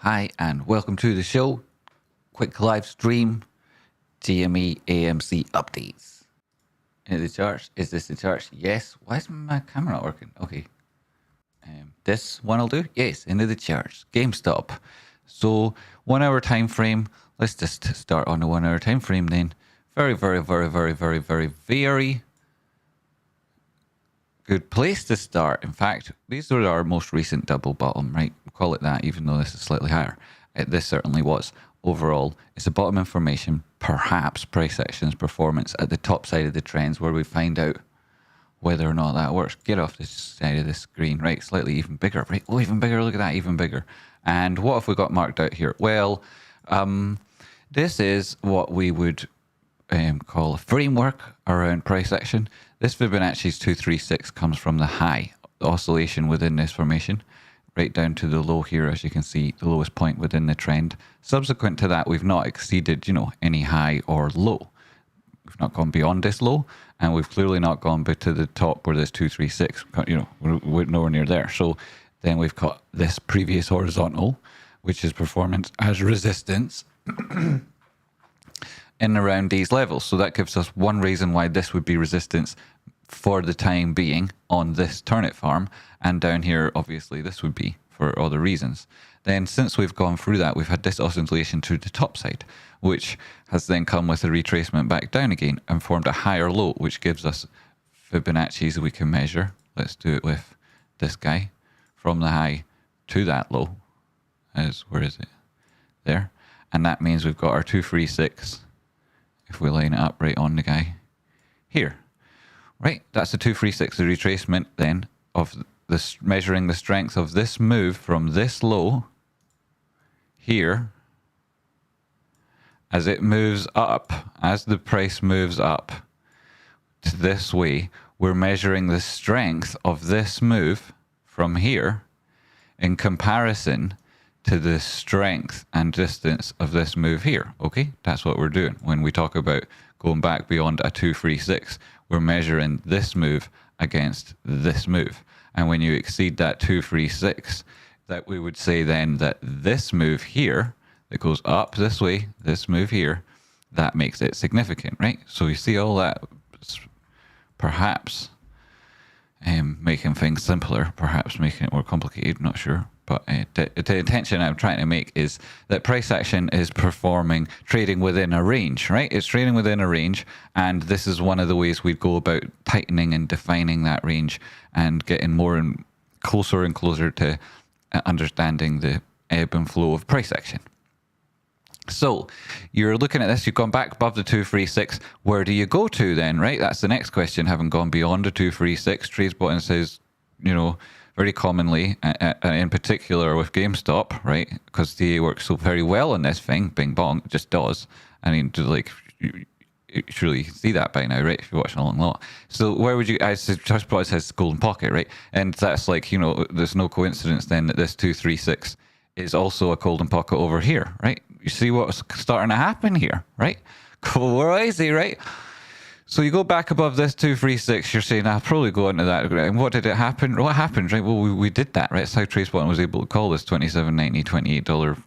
Hi and welcome to the show. Quick live stream, GME AMC Updates. Into the charts. Is this the charts? Yes. Why is my camera not working? Okay. This one will do? Yes, into the charts. GameStop. So 1 hour time frame. Let's just start on the 1 hour time frame then. Very good place to start. In fact, these are our most recent double bottom, right? Call it that, even though this is slightly higher. This certainly was. Overall, it's a bottom information, perhaps price action's performance at the top side of the trends where we find out whether or not that works. Get off this side of the screen, right? Slightly even bigger, right? Oh, even bigger, look at that, even bigger. And what have we got marked out here? Well, this is what we would call a framework around price action. This Fibonacci's 236 comes from the high, the oscillation within this formation, right down to the low here, as you can see, the lowest point within the trend. Subsequent to that, we've not exceeded, any high or low. We've not gone beyond this low, and we've clearly not gone to the top where this 236, we're nowhere near there. So then we've got this previous horizontal, which is performance as resistance in around these levels. So that gives us one reason why this would be resistance for the time being on this turnip farm, and down here obviously this would be for other reasons. Then since we've gone through that, we've had this oscillation to the top side, which has then come with a retracement back down again and formed a higher low, which gives us Fibonacci's we can measure. Let's do it with this guy from the high to that low. Where is it? There. And that means we've got our 236 if we line it up right on the guy here. Right, that's the 236, the retracement then of this, measuring the strength of this move from this low here as it moves up, as the price moves up to this way. We're measuring the strength of this move from here in comparison to the strength and distance of this move here. Okay, that's what we're doing when we talk about going back beyond a 236. We're measuring this move against this move, and when you exceed that 236, that we would say then that this move here that goes up this way, this move here, that makes it significant, right? So you see all that, perhaps making things simpler, perhaps making it more complicated, not sure. But the intention I'm trying to make is that price action is trading within a range, right? It's trading within a range, and this is one of the ways we'd go about tightening and defining that range and getting more and closer to understanding the ebb and flow of price action. So you're looking at this, you've gone back above the 236. Where do you go to then, right? That's the next question. Having gone beyond the 236, TradeSpotting says, very commonly, in particular with GameStop, right? Because DA works so very well on this thing, bing bong, it just does. I mean, surely you can see that by now, right? If you're watching a long lot. So where would you, as TradeSpotting says, golden pocket, right? And that's like, there's no coincidence then that this 236 is also a golden pocket over here, right? You see what's starting to happen here, right? Crazy, right? So you go back above this 236, you're saying, I'll probably go into that. And what did it happen? What happened, right? Well, we did that, right? That's how TradeSpotting was able to call this $27.90, $28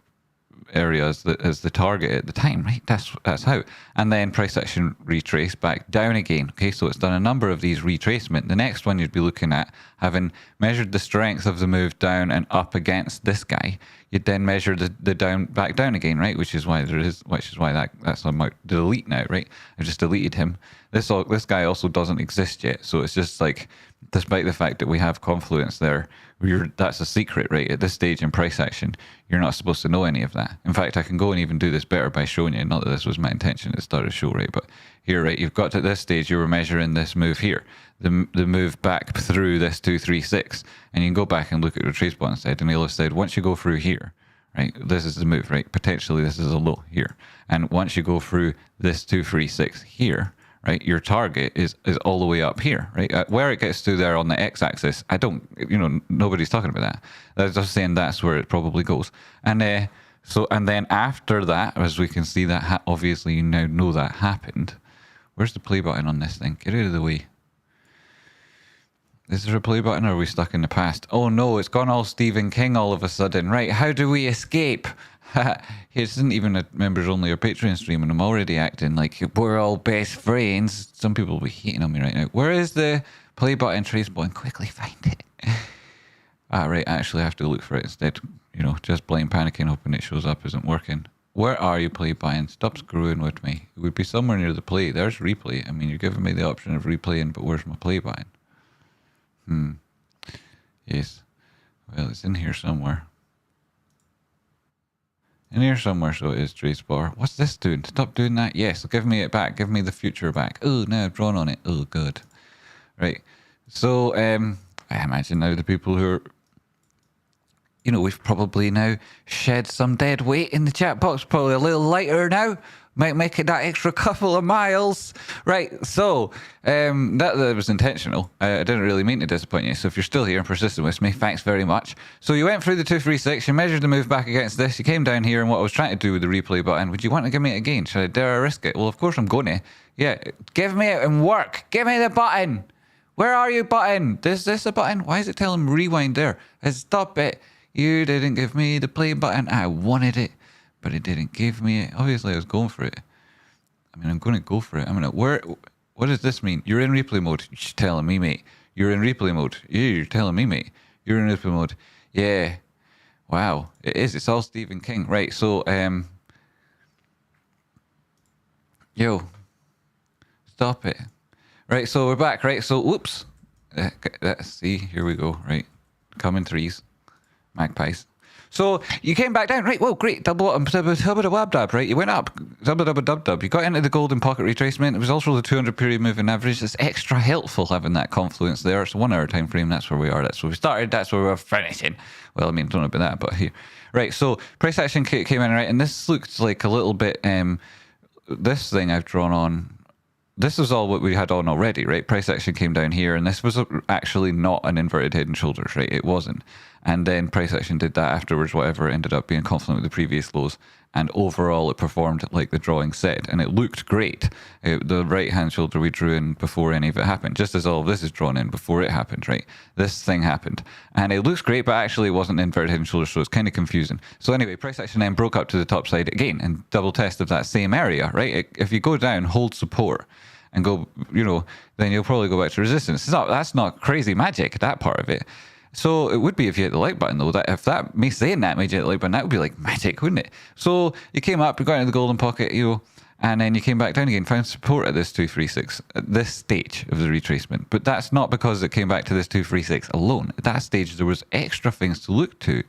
area as the target at the time, right? That's how. And then price action retrace back down again. Okay, so it's done a number of these retracement. The next one you'd be looking at, having measured the strength of the move down and up against this guy, you'd then measure the down back down again, right? Which is why that's on my delete now, right? I just deleted him. This guy also doesn't exist yet, so it's just like, despite the fact that we have Confluence there, that's a secret, right? At this stage in price action, you're not supposed to know any of that. In fact, I can go and even do this better by showing you, not that this was my intention at the start of the show, right? But here, right, you've got to this stage, you were measuring this move here, the move back through this 236, and you can go back and look at the TradeSpotting side, and they'll have said, once you go through here, right, this is the move, right? Potentially this is a low here. And once you go through this 236 here, right, your target is all the way up here, right? Where it gets to there on the x-axis, nobody's talking about that. They're just saying that's where it probably goes. And then after that, as we can see that obviously you now know that happened. Where's the play button on this thing? Get out of the way. Is there a play button or are we stuck in the past? Oh no, it's gone all Stephen King all of a sudden. Right, how do we escape? This isn't even a members only or Patreon stream and I'm already acting like we're all best friends. Some people will be hating on me right now. Where is the play button? Traceable and quickly find it. Right, actually I have to look for it instead. You know, just blind panicking hoping it shows up isn't working. Where are you, play button? Stop screwing with me. It would be somewhere near the play. There's replay. I mean, you're giving me the option of replaying, but where's my play button? Yes. Well, it's in here somewhere. In here somewhere, so it is trace bar. What's this doing? Stop doing that. Yes, give me it back. Give me the future back. Oh, now I've drawn on it. Oh, good. Right. So, I imagine now the people who are, you know, we've probably now shed some dead weight in the chat box. Probably a little lighter now. Might make it that extra couple of miles. Right, so that was intentional. I didn't really mean to disappoint you. So if you're still here and persistent with me, thanks very much. So you went through the 236, you measured the move back against this, you came down here, and what I was trying to do with the replay button, would you want to give me it again? Should I dare risk it? Well, of course I'm going to. Yeah, give me it and work. Give me the button. Where are you, button? Is this a button? Why is it telling rewind there? Stop it. You didn't give me the play button. I wanted it, but it didn't give me it. Obviously, I was going for it. I mean, I'm going to go for it. What does this mean? You're in replay mode. You're telling me, mate. You're in replay mode. Yeah, you're telling me, mate. You're in replay mode. Yeah. Wow. It is. It's all Stephen King. Right. So, yo, stop it. Right. So we're back. Right. So, whoops. Let's see. Here we go. Right. Come in threes. Magpies. So you came back down, right? Well, great. Double wab dab, right? You went up, dub. You got into the golden pocket retracement. It was also the 200 period moving average. It's extra helpful having that confluence there. It's a 1 hour time frame. That's where we are. That's where we started. That's where we're finishing. Well, I mean, don't know about that, but here, right? So price action came in, right? And this looks like a little bit. This thing I've drawn on. This is all what we had on already, right? Price action came down here, and this was actually not an inverted head and shoulders, right? It wasn't. And then price action did that afterwards, whatever, it ended up being confluent with the previous lows. And overall, it performed like the drawing said, and it looked great. The right-hand shoulder we drew in before any of it happened, just as all of this is drawn in before it happened, right? This thing happened. And it looks great, but actually it wasn't inverted head and shoulders, so it's kind of confusing. So anyway, price action then broke up to the top side again, and double test of that same area, right? If you go down, hold support, and go, you know, then you'll probably go back to resistance. That's not crazy magic, that part of it. So it would be if you hit the like button, though. That if that me saying that made you hit the like button, that would be like magic, wouldn't it? So you came up, you got into the golden pocket, you know, and then you came back down again, found support at this 236 at this stage of the retracement. But that's not because it came back to this 236 alone. At that stage, there was extra things to look to,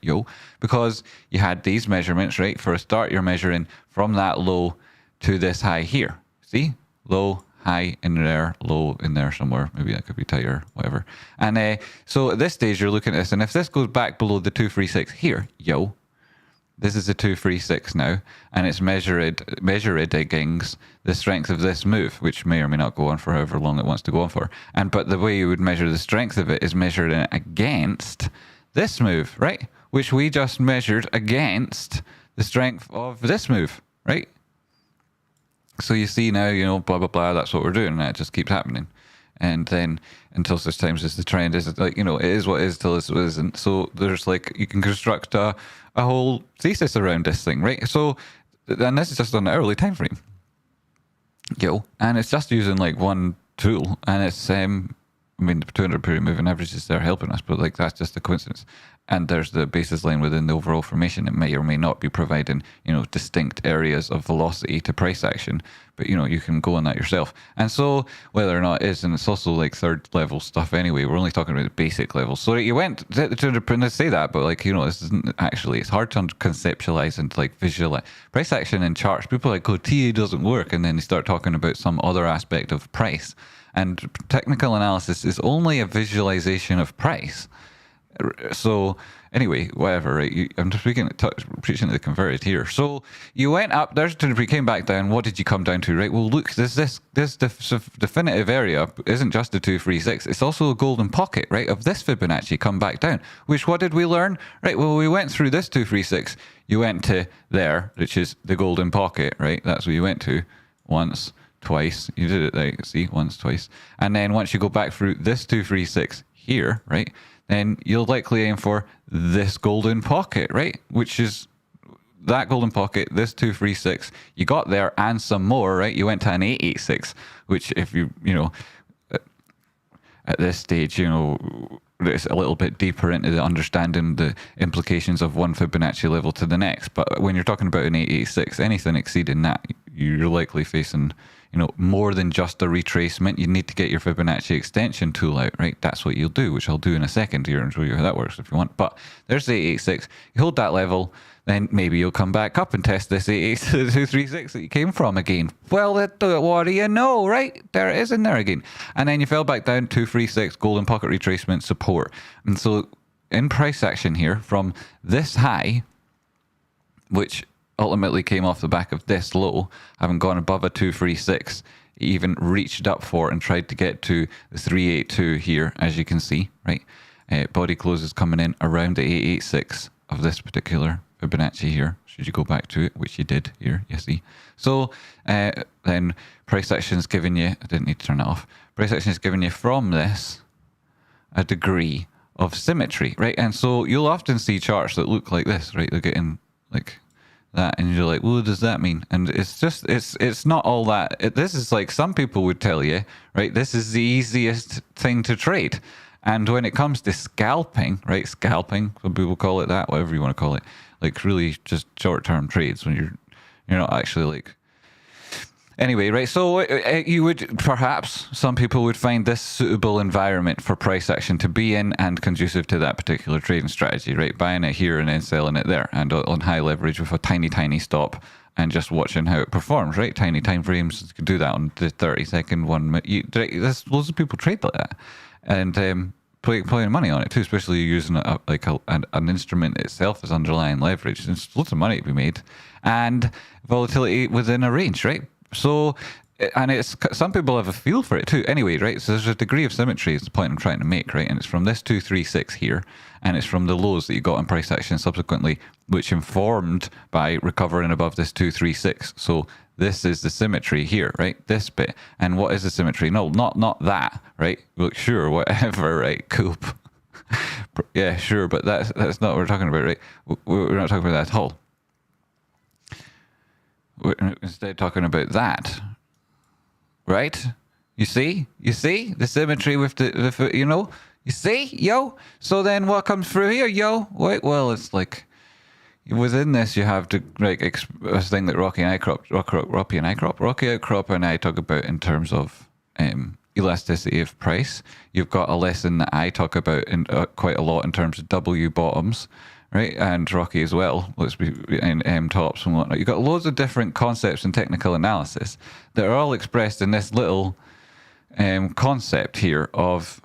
because you had these measurements, right? For a start, you're measuring from that low to this high here. See? Low, high in there, low in there somewhere. Maybe that could be tighter, whatever. And so at this stage, you're looking at this. And if this goes back below the 236 here, this is the 236 now. And it's measured against the strength of this move, which may or may not go on for however long it wants to go on for. But the way you would measure the strength of it is measured against this move, right? Which we just measured against the strength of this move, right? So you see now, blah, blah, blah, that's what we're doing. And it just keeps happening. And then until such times as the trend is like, it is what it is till it's what it isn't. So there's like, you can construct a whole thesis around this thing, right? So, and this is just on the hourly time frame. And it's just using like one tool. And it's, the 200 period moving averages there helping us, but like that's just a coincidence. And there's the basis line within the overall formation. It may or may not be providing, distinct areas of velocity to price action, but you can go on that yourself. And so whether or not it is, and it's also like third level stuff anyway, we're only talking about the basic level. So you went to the 200, say that, but like, this isn't actually, it's hard to conceptualize and like visualize price action in charts. People like, TA doesn't work. And then they start talking about some other aspect of price. And technical analysis is only a visualization of price. So anyway, whatever, right? I'm just preaching to the converted here. So you went up, there's 200, came back down. What did you come down to, right? Well, look, this definitive area isn't just the 236. It's also a golden pocket, right? Of this Fibonacci come back down, which what did we learn? Right, well, we went through this 236. You went to there, which is the golden pocket, right? That's what you went to twice. You did it, right? See, once, twice. And then once you go back through this 236, here, right, then you'll likely aim for this golden pocket, right, which is that golden pocket, this 236, you got there and some more, right? You went to an 886, which if you know, at this stage, you know, it's a little bit deeper into the understanding the implications of one Fibonacci level to the next. But when you're talking about an 886, anything exceeding that, you're likely facing, you know, more than just a retracement. You need to get your Fibonacci extension tool out, right? That's what you'll do, which I'll do in a second here and show you how that works if you want. But there's the 886. You hold that level, then maybe you'll come back up and test this 236 that you came from again. Well, what do you know, right? There it is in there again. And then you fell back down, 236, golden pocket retracement support. And so in price action here, from this high, which ultimately came off the back of this low, having gone above a 236, even reached up for and tried to get to the 382 here, as you can see, right? Body closes coming in around the 886 of this particular Fibonacci here, should you go back to it, which you did here, you see. So then price action is giving you, I didn't need to turn it off, price action is giving you from this a degree of symmetry, right? And so you'll often see charts that look like this, right? They're getting like that, and you're like, well, what does that mean? And it's just, it's not all that. This is like some people would tell you, right? This is the easiest thing to trade. And when it comes to scalping, right? Scalping, some people call it that, whatever you want to call it. Like really just short-term trades when you're not actually like... Anyway, right, so you would, perhaps, some people would find this suitable environment for price action to be in and conducive to that particular trading strategy, right? Buying it here and then selling it there, and on high leverage with a tiny, tiny stop and just watching how it performs, right? Tiny time frames, you can do that on the 30-second one. There's loads of people trade like that. And putting money on it too, especially using an instrument itself as underlying leverage. There's loads of money to be made. And volatility within a range, right? So, and it's, some people have a feel for it too. Anyway, right, so there's a degree of symmetry is the point I'm trying to make, right? And it's from this 236 here, and it's from the lows that you got in price action subsequently, which informed by recovering above this 236. So this is the symmetry here, right? This bit. And what is the symmetry? No, not that, right? Well, sure, whatever, right? Coop. Yeah, sure, but that's not what we're talking about, right? We're not talking about that at all. We're instead talking about that, right? You see the symmetry with the you know, you see, yo. So then what comes through here, yo? Wait, well, it's like within this you have to like a thing that Rocky Outcrop and I talk about in terms of elasticity of price. You've got a lesson that I talk about in quite a lot in terms of W bottoms. Right, and Rocky as well. Let's be in M tops and whatnot. You've got loads of different concepts in technical analysis that are all expressed in this little concept here of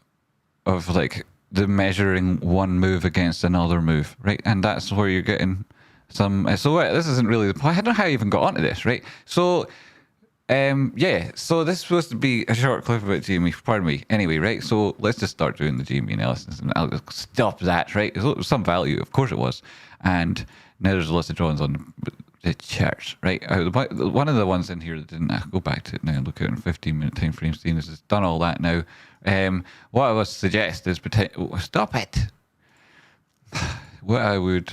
like the measuring one move against another move, right? And that's where you're getting some. So this isn't really the point. I don't know how I even got onto this, right? So. Yeah, so this is supposed to be a short clip about GME, pardon me. Anyway, right, so let's just start doing the GME analysis and I'll stop that, right? It was some value, of course it was. And now there's lots of drawings on the charts, right? One of the ones in here that didn't, I'll go back to it now and look at it in 15-minute time frame, seeing as it's done all that now. What I would suggest is, stop it. What I would,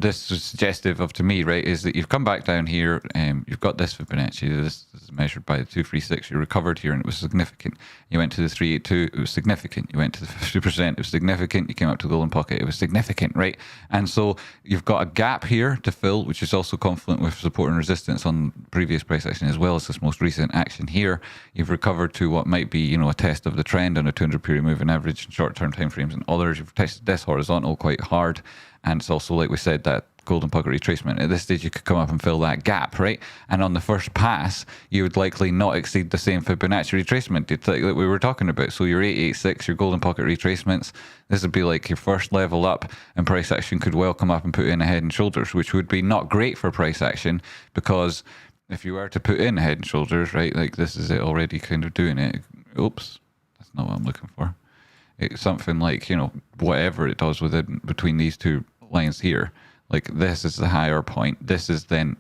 this is suggestive of to me, right, is that you've come back down here, you've got this Fibonacci, this is measured by the 236, you recovered here and it was significant. You went to the 382, it was significant. You went to the 50%, it was significant. You came up to the golden pocket, it was significant, right? And so you've got a gap here to fill, which is also confluent with support and resistance on previous price action, as well as this most recent action here. You've recovered to what might be, you know, a test of the trend on a 200 period moving average and short-term timeframes and others. You've tested this horizontal quite hard. And it's also, like we said, that golden pocket retracement. At this stage, you could come up and fill that gap, right? And on the first pass, you would likely not exceed the same Fibonacci retracement that we were talking about. So your 886, your golden pocket retracements, this would be like your first level up, and price action could well come up and put in a head and shoulders, which would be not great for price action, because if you were to put in head and shoulders, right, like this is it already kind of doing it. Oops, that's not what I'm looking for. It's something like, you know, whatever it does between these two lines here. Like this is the higher point. This is then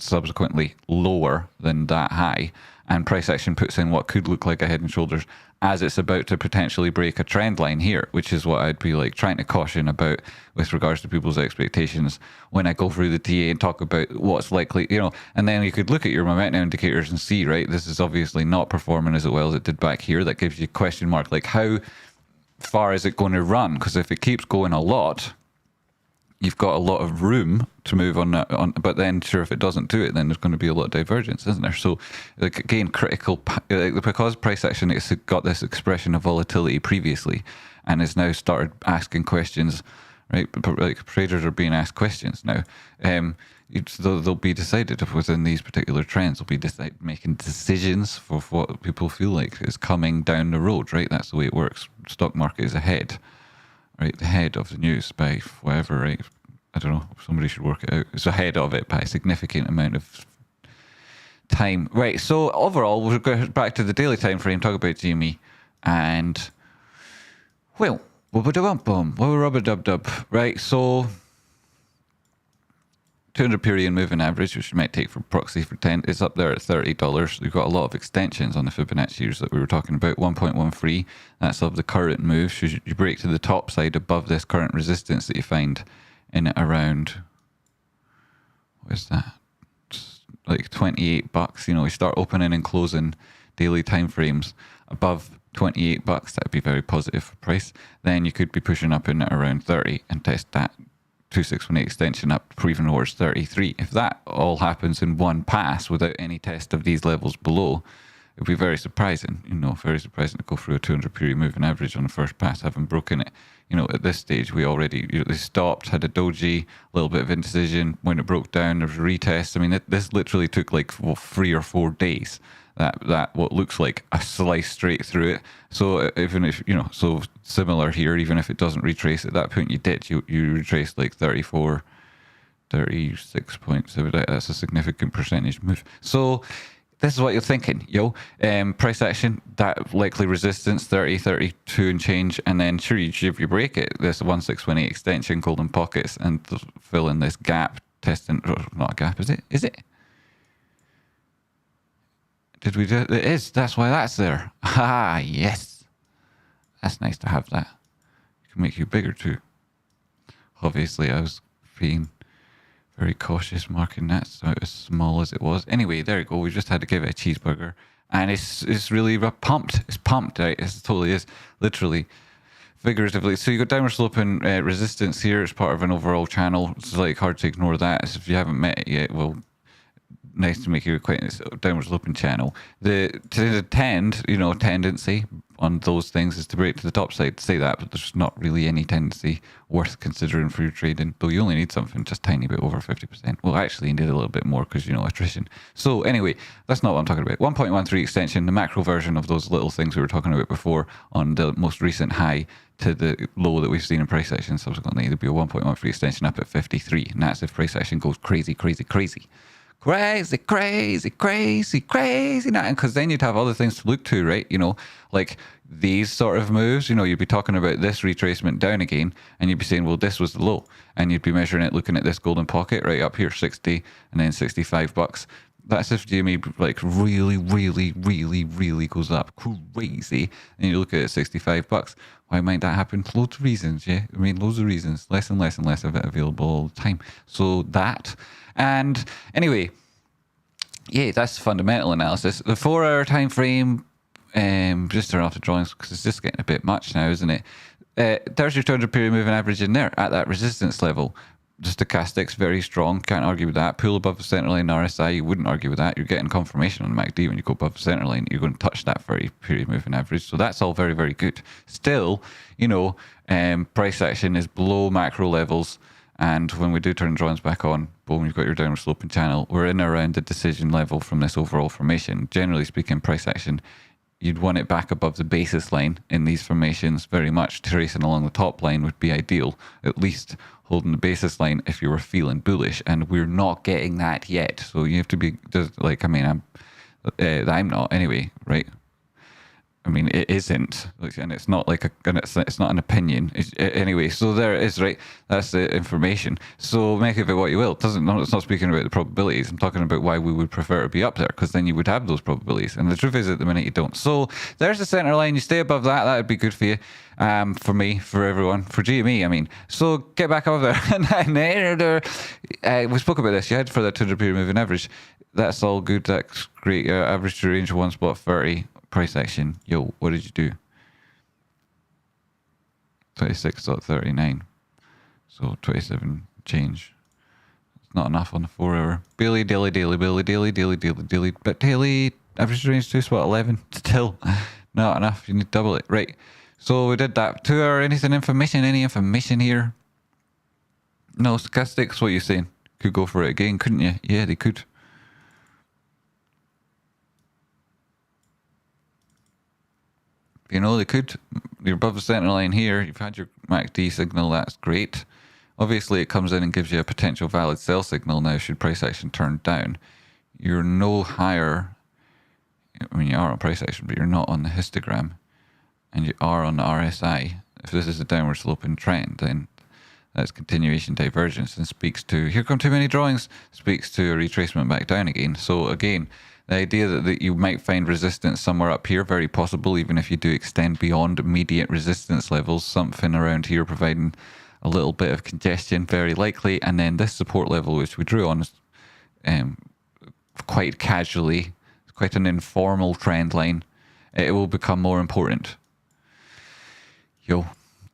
subsequently lower than that high, and price action puts in what could look like a head and shoulders as it's about to potentially break a trend line here, which is what I'd be like trying to caution about with regards to people's expectations when I go through the TA and talk about what's likely, you know. And then you could look at your momentum indicators and see, right, this is obviously not performing as well as it did back here. That gives you a question mark, like how far is it going to run? Because if it keeps going a lot, you've got a lot of room to move on that. But then, sure, if it doesn't do it, then there's going to be a lot of divergence, isn't there? So, like, again, critical, because price action has got this expression of volatility previously, and has now started asking questions, right? Like traders are being asked questions now. They'll be decided within these particular trends. They'll be making decisions for what people feel like is coming down the road, right? That's the way it works. Stock market is ahead. Right, ahead of the news by whatever, right? I don't know. Somebody should work it out. It's ahead of it by a significant amount of time. Right, so overall, we'll go back to the daily time frame, talk about GME, and, well, rubber-dub-dub. Right, so 200 period moving average, which you might take for proxy for 10, is up there at $30. We've got a lot of extensions on the Fibonacci that we were talking about. 1.13, that's of the current move. Should you break to the top side above this current resistance that you find in it around, what is that? Just like $28. You know, we start opening and closing daily time frames above $28. That'd be very positive for price. Then you could be pushing up in it around 30 and test that 2618 extension up even towards 33. If that all happens in one pass without any test of these levels below, it would be very surprising, you know, very surprising to go through a 200 period moving average on the first pass, having broken it. You know, at this stage, we already, you know, they stopped, had a doji, a little bit of indecision. When it broke down, there was a retest. I mean, this literally took like 3 or 4 days. That what looks like a slice straight through it. So even if, you know, so similar here, even if it doesn't retrace at that point, you retraced like 34, 36.7. That's a significant percentage move. So this is what you're thinking, yo. Price action, that likely resistance, 30, 32 and change. And then sure, if you break it, this 1618 extension, golden pockets, and fill in this gap, testing, not a gap, is it? Is it? Did we do it? It is. That's why that's there. Ah, yes. That's nice to have that. It can make you bigger too. Obviously, I was being very cautious marking that so as small as it was. Anyway, there you go. We just had to give it a cheeseburger. And it's really pumped. It's pumped, right? It totally is. Literally. Figuratively. So you got downward sloping resistance here. It's part of an overall channel. It's like hard to ignore that. So if you haven't met it yet, well, nice to make your acquaintance. Downward sloping channel. The tendency on those things is to break to the top side. To say that, but there's not really any tendency worth considering for your trading. Though you only need something just tiny bit over 50%. Well, actually, you need a little bit more because you know attrition. So anyway, that's not what I'm talking about. 1.13 extension, the macro version of those little things we were talking about before on the most recent high to the low that we've seen in price action. Subsequently, there'll be a 1.13 extension up at 53, and that's if price action goes crazy. Now, because then you'd have other things to look to, right? You know, like these sort of moves, you know, you'd be talking about this retracement down again, and you'd be saying, well, this was the low, and you'd be measuring it, looking at this golden pocket right up here, 60, and then $65. That's if GME like really goes up crazy, and you look at it, $65. Why might that happen? Loads of reasons, yeah. I mean, loads of reasons. Less and less of it available all the time. So that. And anyway, yeah, that's fundamental analysis. The 4-hour time frame, just turn off the drawings because it's just getting a bit much now, isn't it? There's your 200 period moving average in there at that resistance level. The stochastics, very strong. Can't argue with that. Pull above the center line RSI, you wouldn't argue with that. You're getting confirmation on the MACD when you go above the center line. You're going to touch that 30 period moving average. So that's all very, very good. Still, you know, price action is below macro levels. And when we do turn drawings back on, boom, you've got your downward sloping channel. We're in around the decision level from this overall formation. Generally speaking, price action, you'd want it back above the basis line in these formations very much. Tracing along the top line would be ideal, at least holding the basis line if you were feeling bullish. And we're not getting that yet. So you have to be, just like, I mean, I'm not anyway, right? I mean, it isn't, and it's not like it's not an opinion. Anyway, so there it is, right? That's the information. So make of it what you will. It's not speaking about the probabilities. I'm talking about why we would prefer to be up there, because then you would have those probabilities. And the truth is, at the minute, you don't. So there's the center line. You stay above that. That would be good for you, for me, for everyone, for GME. I mean, so get back up there. We spoke about this. You head for the 200 period moving average. That's all good. That's great. Average to range of 1 spot 30. Price action. Yo, what did you do? 26.39. So 27 change. It's not enough on the 4 hour. Daily. But daily average range 2 spot 11. Still not enough. You need to double it. Right. So we did that. 2 hour anything information? Any information here? No, stochastics, what are you saying? Could go for it again, couldn't you? Yeah, they could. You know, they could. You're above the center line here. You've had your MACD signal. That's great. Obviously, it comes in and gives you a potential valid sell signal now should price action turn down. You're no higher. I mean, you are on price action, but you're not on the histogram. And you are on the RSI. If this is a downward sloping trend, then that's continuation divergence and speaks to, here come too many drawings, speaks to a retracement back down again. So again, the idea that you might find resistance somewhere up here, very possible, even if you do extend beyond immediate resistance levels, something around here providing a little bit of congestion, very likely. And then this support level, which we drew on quite casually, quite an informal trend line, it will become more important. Yo,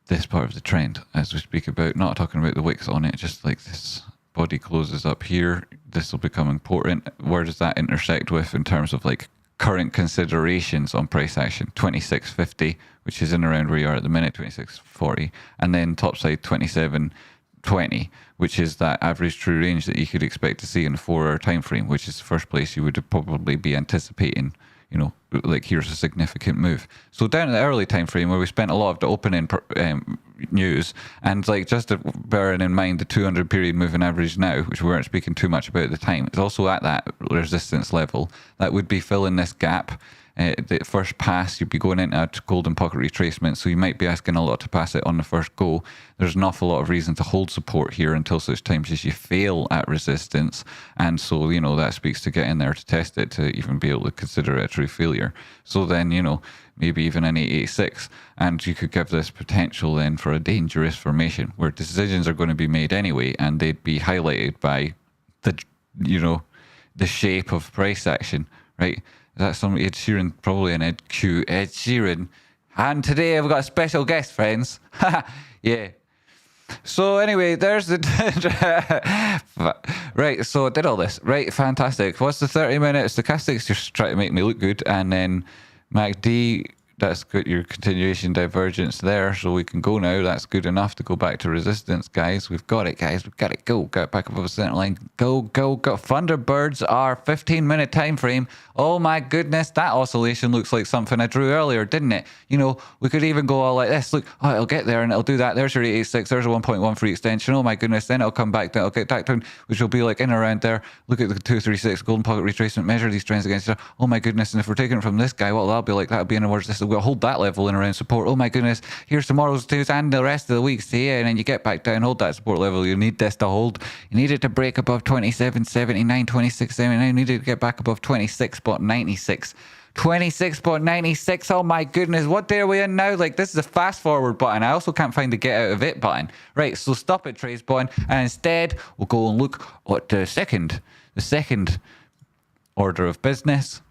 this part of the trend, as we speak about, not talking about the wicks on it, just like this body closes up here, this will become important. Where does that intersect with in terms of like current considerations on price action? 26.50, which is in around where you are at the minute, 26.40, and then topside 27.20, which is that average true range that you could expect to see in a 4 hour time frame, which is the first place you would probably be anticipating, you know, like here's a significant move. So down in the early time frame where we spent a lot of the opening news, and like just bearing in mind the 200 period moving average now, which we weren't speaking too much about at the time, it's also at that resistance level that would be filling this gap. The first pass, you'd be going into a golden pocket retracement, so you might be asking a lot to pass it on the first go. There's an awful lot of reason to hold support here until such times as you fail at resistance, and so, you know, that speaks to getting there to test it, to even be able to consider it a true failure. So then, you know, maybe even an 886, and you could give this potential then for a dangerous formation where decisions are going to be made anyway, and they'd be highlighted by the, you know, the shape of price action, right? That's some Ed Sheeran, probably an Ed Sheeran. And today I've got a special guest, friends. Yeah. So anyway, there's the... Right, so I did all this. Right, fantastic. What's the 30-minute stochastics? Just try to make me look good. And then MACD, that's good, your continuation divergence there. So we can go now. That's good enough to go back to resistance, guys. We've got it, guys. We've got it. Go. Get back above the center line. Go. Thunderbirds are 15-minute time frame. Oh my goodness, that oscillation looks like something I drew earlier, didn't it? You know, we could even go all like this. Look, oh, it'll get there and it'll do that. There's your 886. There's a 1.1 free extension. Oh my goodness, then it'll come back down. It'll get back down, which will be like in around there. Look at the 236 golden pocket retracement. Measure these trends against each other. Oh my goodness, and if we're taking it from this guy, well, that'll be like, that'll be in other words, this will hold that level in around support. Oh my goodness, here's tomorrow's twos and the rest of the week's here, and then you get back down, hold that support level. You need this to hold. You need it to break above 27.79, 26.79. You need it to get back above 26.96. 26.96. Oh my goodness, what day are we in now? Like, this is a fast forward button. I also can't find the get out of it button. Right, so stop it, trades button, and instead we'll go and look at the second order of business.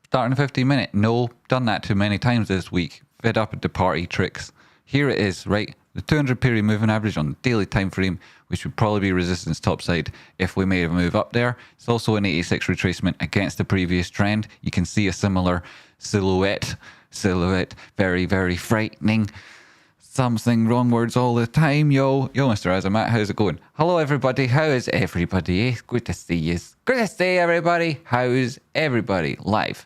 Starting a 15-minute. No, done that too many times this week. Fed up with the party tricks. Here it is, right? The 200 period moving average on the daily time frame, which would probably be resistance topside if we made a move up there. It's also an 86 retracement against the previous trend. You can see a similar silhouette. Very, very frightening. Something wrong words all the time. Yo, Mr. Azamat, how's it going? Hello, everybody. How is everybody? Good to see you. Good to see everybody. How's everybody? Live.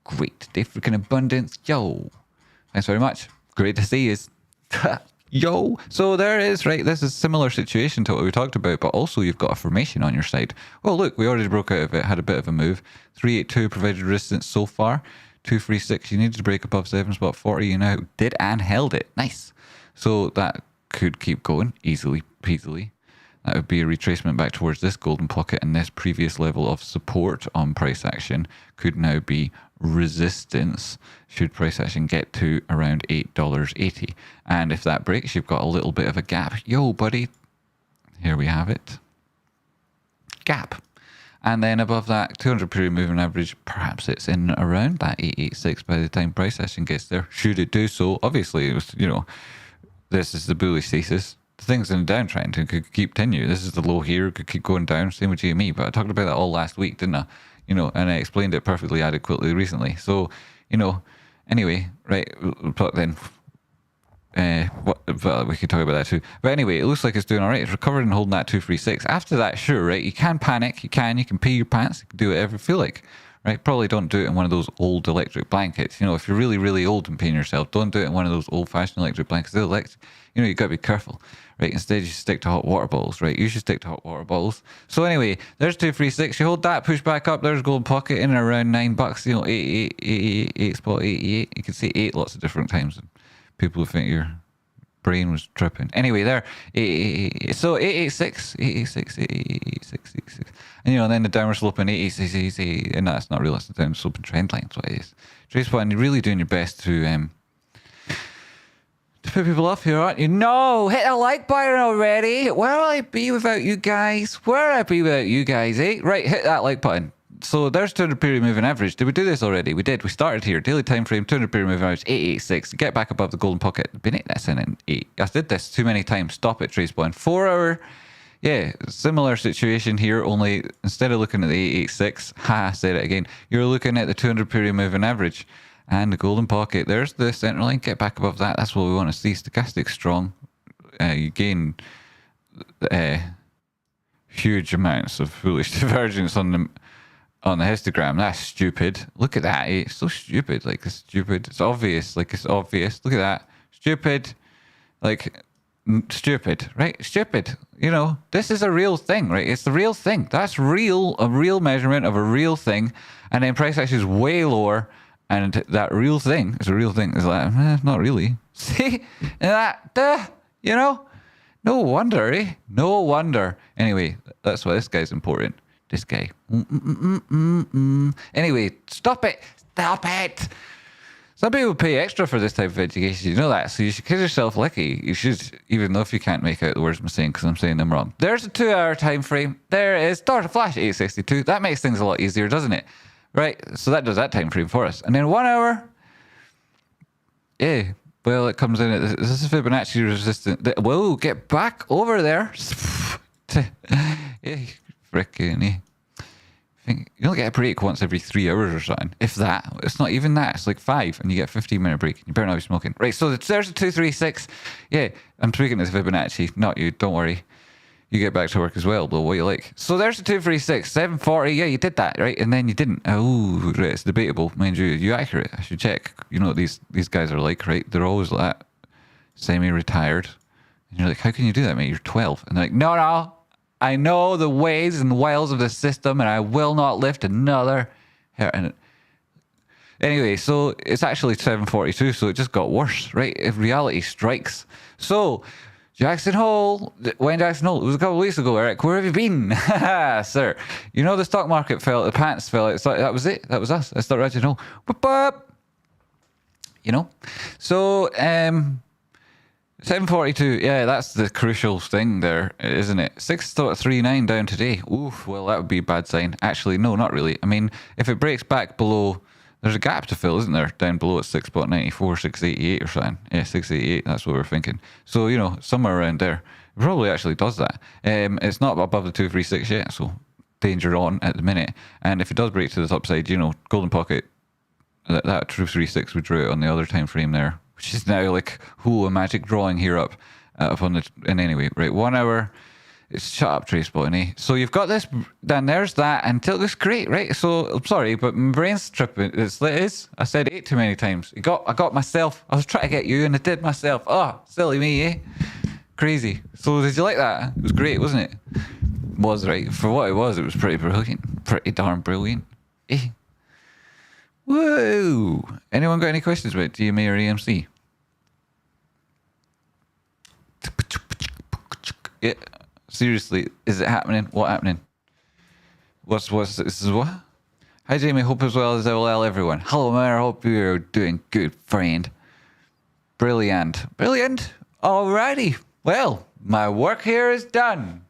Great. Day freaking abundance. Yo. Thanks very much. Great to see you. Yo. So there it is, right? This is a similar situation to what we talked about, but also you've got a formation on your side. Well, look, we already broke out of it, had a bit of a move. 382 provided resistance so far. 236. You needed to break above 7 spot 40. You now did and held it. Nice. So that could keep going easily peasily. That would be a retracement back towards this golden pocket, and this previous level of support on price action could now be resistance should price action get to around $8.80. And if that breaks, you've got a little bit of a gap. Yo, buddy. Here we have it. Gap. And then above that 200 period moving average, perhaps it's in around that 886 by the time price action gets there. Should it do so? Obviously, it was, you know, this is the bullish thesis. The thing's in a downtrend and could keep continue. This is the low here, could keep going down. Same with GME, but I talked about that all last week, didn't I? You know, and I explained it perfectly adequately recently. So, you know, anyway, right, but then we could talk about that too. But anyway, it looks like it's doing all right. It's recovered and holding that 236. After that, sure, right, you can panic, you can pee your pants, you can do whatever you feel like. Right, probably don't do it in one of those old electric blankets. You know, if you're really, really old and peeing yourself, don't do it in one of those old-fashioned electric blankets. You know, you got to be careful. Right, instead you should stick to hot water bottles. Right, you should stick to hot water bottles. So anyway, there's 236. You hold that, push back up. There's gold pocket in and around $9. You know, 8 spot 88. You can see 8 lots of different times. People who think your brain was tripping. Anyway, there. So 886, 886, 886, 886. And you know, and then the downward slope in 886, and that's not real. That's the downward slope in trend line. That's what it is. Trace point, and you're really doing your best to put people off here, aren't you? No, hit the like button already. Where will I be without you guys? Where will I be without you guys, eh? Right, hit that like button. So there's 200 period moving average. Did we do this already? We did. We started here. Daily time frame, 200 period moving average, 886. Get back above the golden pocket. That's in 8. I did this too many times. Stop it, trace point. 4 hour. Yeah, similar situation here, only instead of looking at the 886, said it again, you're looking at the 200 period moving average. And the golden pocket, there's the center line. Get back above that. That's what we want to see. Stochastics strong. You gain huge amounts of foolish divergence on the histogram. That's stupid. Look at that. It's so stupid. Like, it's stupid. It's obvious. Like, it's obvious. Look at that. Stupid. Like, stupid. Right? Stupid. You know, this is a real thing, right? It's the real thing. That's real. A real measurement of a real thing. And then price action is way lower. And that real thing is a real thing. It's like, not really. See? And that, you know? No wonder, eh? No wonder. Anyway, that's why this guy's important. This guy. Anyway, stop it. Stop it. Some people pay extra for this type of education. You know that. So you should kid yourself lucky. You should, even though if you can't make out the words I'm saying because I'm saying them wrong. There's a 2 hour time frame. There it is. Start a flash 862. That makes things a lot easier, doesn't it? Right, so that does that time frame for us. And then 1 hour, yeah, well, it comes in at this is Fibonacci resistant. Whoa, get back over there. Yeah, frickin'. You don't get a break once every 3 hours or something. If that. It's not even that. It's like 5, and you get a 15-minute break. You better not be smoking. Right, so there's a 236. Yeah, I'm speaking as Fibonacci, not you. Don't worry. You get back to work as well, though, what you like. So there's the 236, 740. Yeah, you did that, right? And then you didn't. Oh, right, it's debatable. Mind you, you accurate. I should check. You know what these guys are like, right? They're always like that, semi-retired. And you're like, how can you do that, mate? You're 12. And they're like, no. I know the ways and wiles of the system, and I will not lift another hair. And anyway, so it's actually 742, so it just got worse, right? If reality strikes. So Jackson Hole, when Jackson Hole, it was a couple of weeks ago, Eric, where have you been? Sir, you know the stock market fell, the pants fell, it's like, that was it, that was us, that's not Jackson Hole. You know? So, 742, yeah, that's the crucial thing there, isn't it? 6.39 down today. Oof, well, that would be a bad sign. Actually, no, not really. I mean, if it breaks back below, there's a gap to fill, isn't there? Down below at 6.94, 688 or something. Yeah, 688, that's what we're thinking. So, you know, somewhere around there. It probably actually does that. It's not above the 236 yet, so danger on at the minute. And if it does break to the top side, you know, golden pocket, that 236 we drew it on the other time frame there, which is now like, a magic drawing here up on the, and anyway, right, 1 hour. It's shut up, trace point, eh? So you've got this, then there's that, and it looks great, right? So I'm sorry, but my brain's tripping. I said 8 too many times. I got myself. I was trying to get you, and I did myself. Oh, silly me, eh? Crazy. So did you like that? It was great, wasn't it? It was, right? For what it was pretty brilliant. Pretty darn brilliant. Eh? Woo! Anyone got any questions about GME or AMC? Yeah, seriously, is it happening? What happening? What's this is what? Hi Jamie, hope as well as well everyone. Hello Mayor, hope you're doing good, friend. Brilliant. Brilliant. Alrighty. Well, my work here is done.